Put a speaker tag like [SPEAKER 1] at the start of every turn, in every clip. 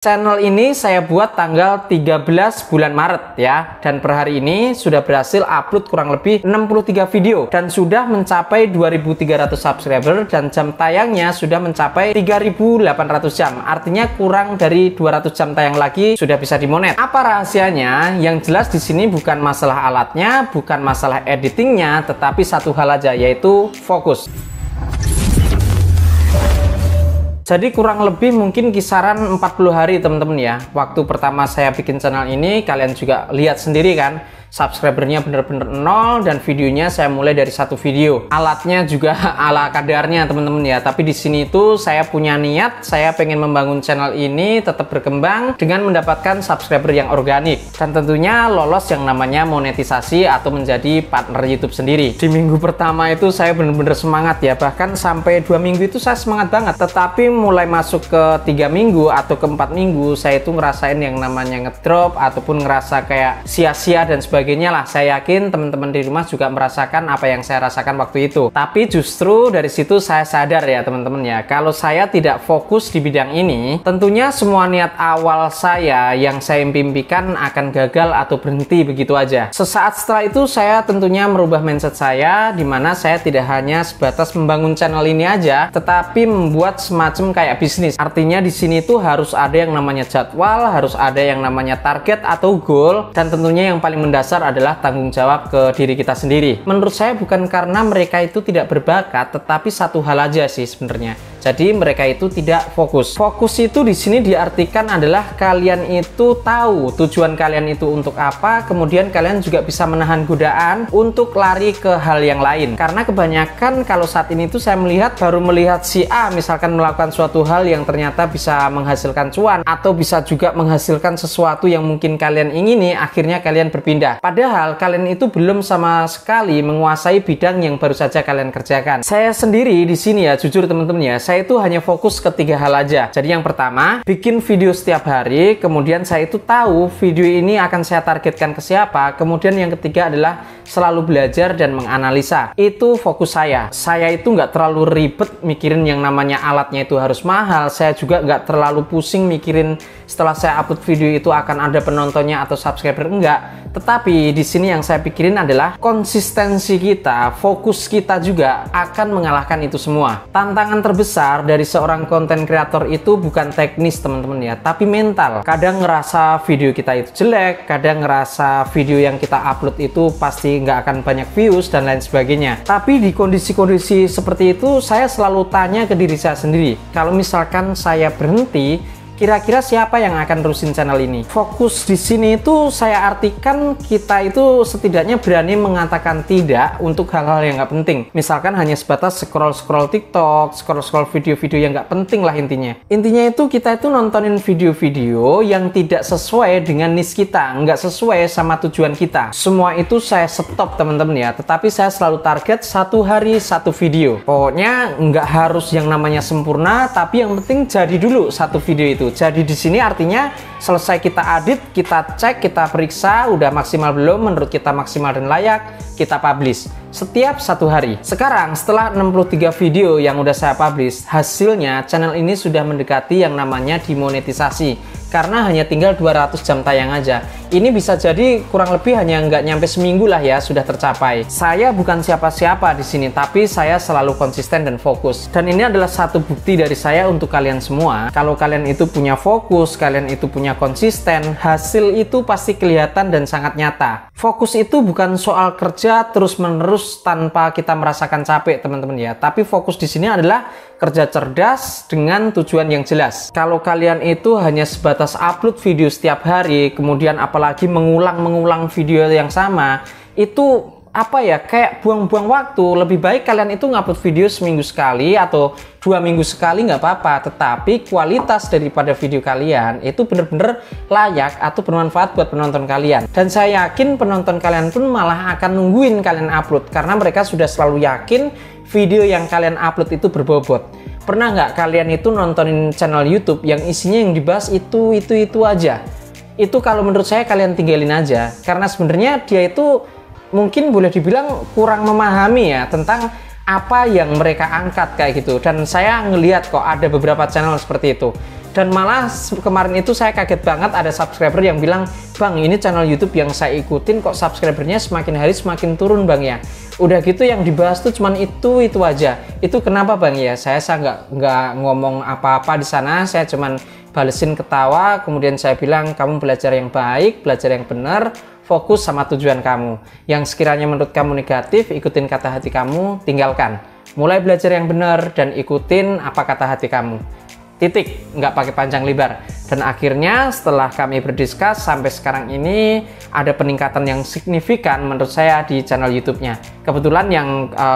[SPEAKER 1] Channel ini saya buat tanggal 13 bulan Maret ya, dan per hari ini sudah berhasil upload kurang lebih 63 video dan sudah mencapai 2.300 subscriber dan jam tayangnya sudah mencapai 3.800 jam. Artinya kurang dari 200 jam tayang lagi sudah bisa dimonet. Apa rahasianya? Yang jelas di sini bukan masalah alatnya, bukan masalah editingnya, tetapi satu hal aja, yaitu fokus. Jadi kurang lebih mungkin kisaran 40 hari teman-teman ya. Waktu pertama saya bikin channel ini, kalian juga lihat sendiri kan, subscribernya bener-bener nol dan videonya saya mulai dari satu video. Alatnya juga ala kadarnya teman-teman ya. Tapi di sini tuh saya punya niat, saya pengen membangun channel ini tetap berkembang dengan mendapatkan subscriber yang organik dan tentunya lolos yang namanya monetisasi atau menjadi partner YouTube sendiri. Di minggu pertama itu saya bener-bener semangat ya, bahkan sampai 2 minggu itu saya semangat banget. Tetapi mulai masuk ke 3 minggu atau ke 4 minggu saya itu ngerasain yang namanya ngedrop ataupun ngerasa kayak sia-sia dan sebagainya lah. Saya yakin teman-teman di rumah juga merasakan apa yang saya rasakan waktu itu. Tapi justru dari situ saya sadar ya teman-teman ya, kalau saya tidak fokus di bidang ini, tentunya semua niat awal saya yang saya impikan akan gagal atau berhenti begitu aja. Sesaat setelah itu saya tentunya merubah mindset saya, dimana saya tidak hanya sebatas membangun channel ini aja, tetapi membuat semacam kayak bisnis. Artinya di sini tuh harus ada yang namanya jadwal, harus ada yang namanya target atau goal, dan tentunya yang paling mendasar adalah tanggung jawab ke diri kita sendiri. Menurut saya bukan karena mereka itu tidak berbakat, tetapi satu hal aja sih sebenarnya. Jadi mereka itu tidak fokus. Fokus itu di sini diartikan adalah kalian itu tahu tujuan kalian itu untuk apa, kemudian kalian juga bisa menahan godaan untuk lari ke hal yang lain. Karena kebanyakan kalau saat ini tuh saya baru melihat si A misalkan melakukan suatu hal yang ternyata bisa menghasilkan cuan atau bisa juga menghasilkan sesuatu yang mungkin kalian ingini, akhirnya kalian berpindah. Padahal kalian itu belum sama sekali menguasai bidang yang baru saja kalian kerjakan. Saya sendiri di sini ya, jujur teman-teman ya, saya itu hanya fokus ke 3 hal aja. Jadi yang pertama, bikin video setiap hari, kemudian saya itu tahu video ini akan saya targetkan ke siapa, kemudian yang ketiga adalah selalu belajar dan menganalisa. Itu fokus saya. Saya itu nggak terlalu ribet mikirin yang namanya alatnya itu harus mahal, saya juga nggak terlalu pusing mikirin setelah saya upload video itu akan ada penontonnya atau subscriber, enggak. Tetapi di sini yang saya pikirin adalah konsistensi kita, fokus kita juga akan mengalahkan itu semua. Tantangan terbesar dari seorang konten kreator itu bukan teknis teman-teman ya, tapi mental. Kadang ngerasa video kita itu jelek, kadang ngerasa video yang kita upload itu pasti nggak akan banyak views dan lain sebagainya. Tapi di kondisi-kondisi seperti itu saya selalu tanya ke diri saya sendiri, kalau misalkan saya berhenti, kira-kira siapa yang akan terusin channel ini? Fokus di sini itu saya artikan kita itu setidaknya berani mengatakan tidak untuk hal-hal yang nggak penting. Misalkan hanya sebatas scroll-scroll TikTok, scroll-scroll video-video yang nggak penting lah intinya. Intinya itu kita itu nontonin video-video yang tidak sesuai dengan niche kita, nggak sesuai sama tujuan kita. Semua itu saya stop teman-teman ya, tetapi saya selalu target 1 hari 1 video. Pokoknya nggak harus yang namanya sempurna, tapi yang penting jadi dulu 1 video itu. Jadi di sini artinya selesai kita edit, kita cek, kita periksa udah maksimal belum, menurut kita maksimal dan layak, kita publish setiap 1 hari. Sekarang setelah 63 video yang udah saya publish, hasilnya channel ini sudah mendekati yang namanya dimonetisasi karena hanya tinggal 200 jam tayang aja. Ini bisa jadi kurang lebih hanya nggak nyampe seminggu lah ya sudah tercapai. Saya bukan siapa-siapa di sini, tapi saya selalu konsisten dan fokus. Dan ini adalah satu bukti dari saya untuk kalian semua. Kalau kalian itu punya fokus, kalian itu punya konsisten, hasil itu pasti kelihatan dan sangat nyata. Fokus itu bukan soal kerja terus-menerus tanpa kita merasakan capek teman-teman ya. Tapi fokus di sini adalah kerja cerdas dengan tujuan yang jelas. Kalau kalian itu hanya sebatas upload video setiap hari, kemudian apalagi mengulang-mengulang video yang sama, itu apa ya, kayak buang-buang waktu. Lebih baik kalian itu ngupload video seminggu sekali atau 2 minggu sekali nggak apa-apa, tetapi kualitas daripada video kalian itu bener-bener layak atau bermanfaat buat penonton kalian. Dan saya yakin penonton kalian pun malah akan nungguin kalian upload karena mereka sudah selalu yakin video yang kalian upload itu berbobot. Pernah nggak kalian itu nontonin channel YouTube yang isinya yang dibahas itu aja? Itu kalau menurut saya kalian tinggalin aja, karena sebenarnya dia itu mungkin boleh dibilang kurang memahami ya tentang apa yang mereka angkat kayak gitu. Dan saya ngelihat kok ada beberapa channel seperti itu. Dan malah kemarin itu saya kaget banget ada subscriber yang bilang, "Bang, ini channel YouTube yang saya ikutin kok subscribernya semakin hari semakin turun, Bang ya." Udah gitu yang dibahas tuh cuman itu aja. Itu kenapa, Bang ya? Saya nggak ngomong apa-apa di sana, saya cuman balesin ketawa, kemudian saya bilang, "Kamu belajar yang baik, belajar yang benar, fokus sama tujuan kamu. Yang sekiranya menurut kamu negatif, ikutin kata hati kamu, tinggalkan. Mulai belajar yang benar dan ikutin apa kata hati kamu." Titik, nggak pakai panjang lebar. Dan akhirnya setelah kami berdiskus sampai sekarang ini ada peningkatan yang signifikan menurut saya di channel YouTube-nya. Kebetulan yang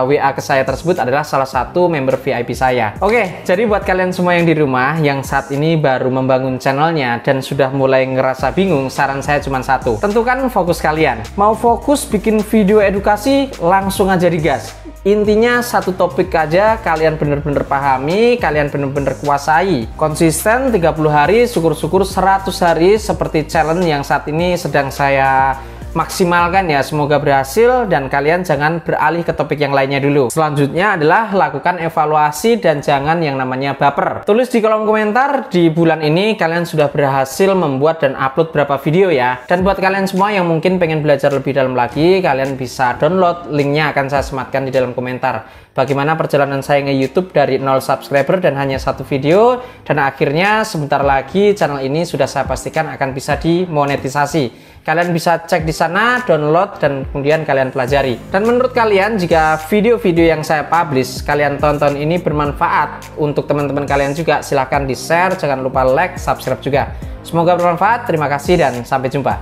[SPEAKER 1] WA ke saya tersebut adalah salah satu member VIP saya. Oke, jadi buat kalian semua yang di rumah yang saat ini baru membangun channelnya dan sudah mulai ngerasa bingung, saran saya cuma satu. Tentukan fokus kalian. Mau fokus bikin video edukasi, langsung aja digas. Intinya satu topik aja kalian bener-bener pahami, kalian bener-bener kuasai. Konsisten 30 hari, syukur-syukur 100 hari seperti challenge yang saat ini sedang saya maksimalkan ya. Semoga berhasil dan kalian jangan beralih ke topik yang lainnya dulu. Selanjutnya adalah lakukan evaluasi dan jangan yang namanya baper. Tulis di kolom komentar di bulan ini kalian sudah berhasil membuat dan upload berapa video ya. Dan buat kalian semua yang mungkin pengen belajar lebih dalam lagi, kalian bisa download, linknya akan saya sematkan di dalam komentar. Bagaimana perjalanan saya nge-YouTube dari 0 subscriber dan hanya 1 video, dan akhirnya sebentar lagi channel ini sudah saya pastikan akan bisa dimonetisasi. Kalian bisa cek di sana, download, dan kemudian kalian pelajari. Dan menurut kalian, jika video-video yang saya publish, kalian tonton ini bermanfaat untuk teman-teman kalian juga, silahkan di-share, jangan lupa like, subscribe juga. Semoga bermanfaat, terima kasih, dan sampai jumpa.